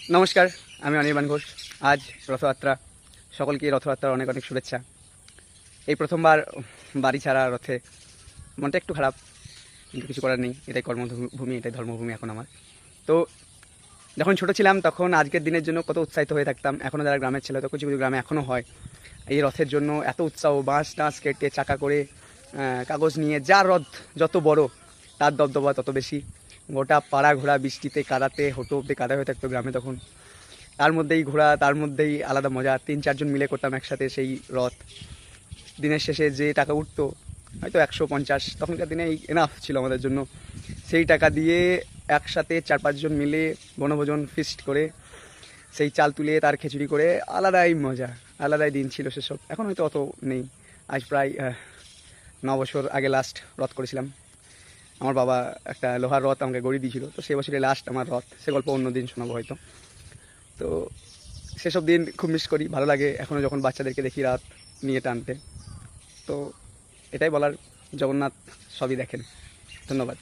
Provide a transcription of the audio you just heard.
নমস্কার, আমি অনির্বাণ ঘোষ। আজ রথযাত্রা, সকলকে রথযাত্রার অনেক অনেক শুভেচ্ছা। এই প্রথমবার বাড়ি ছাড়া রথে মনটা একটু খারাপ, কিন্তু কিছু করার নেই। এটাই কর্মভূমি, এটাই ধর্মভূমি এখন আমার। তো যখন ছোট ছিলাম তখন আজকের দিনের জন্য কত উৎসাহিত হয়ে থাকতাম। এখনও যারা গ্রামের ছেলে, তো কিছু কিছু গ্রামে এখনও হয় এই রথের জন্য এত উৎসাহ। বাঁশ টাঁশ কেটে চাকা করে কাগজ নিয়ে, যা রথ যত বড় তার দবদবা তত বেশি। গোটা পাড়া ঘোড়া, বৃষ্টিতে কাদাতে হতো অব্দি কাদা হয়ে থাকতো গ্রামে তখন। তার মধ্যেই ঘোরা, তার মধ্যেই আলাদা মজা। 3-4 জন মিলে করতাম একসাথে সেই রথ। দিনের শেষে যে টাকা উঠতো, হয়তো 150, তখনকার দিনে এনাফ ছিল আমাদের জন্য। সেই টাকা দিয়ে একসাথে 4-5 জন মিলে বনভোজন ফিস্ট করে সেই চাল তুলে তার খিচুড়ি করে, আলাদাই মজা, আলাদাই দিন ছিল সেসব। এখন হয়তো অত নেই। আজ প্রায় 9 বছর আগে লাস্ট রথ করেছিলাম। আমার বাবা একটা লোহার রথ আমাকে গড়িয়ে দিয়েছিল, তো সেই বছরই লাস্ট আমার রথ। সে গল্প অন্য দিন শোনাবো হয়তো। তো সেসব দিন খুব মিস করি, ভালো লাগে এখনও যখন বাচ্চাদেরকে দেখি রাত নিয়ে টানতে। তো এটাই বলার, জগন্নাথ সবই দেখেন। ধন্যবাদ।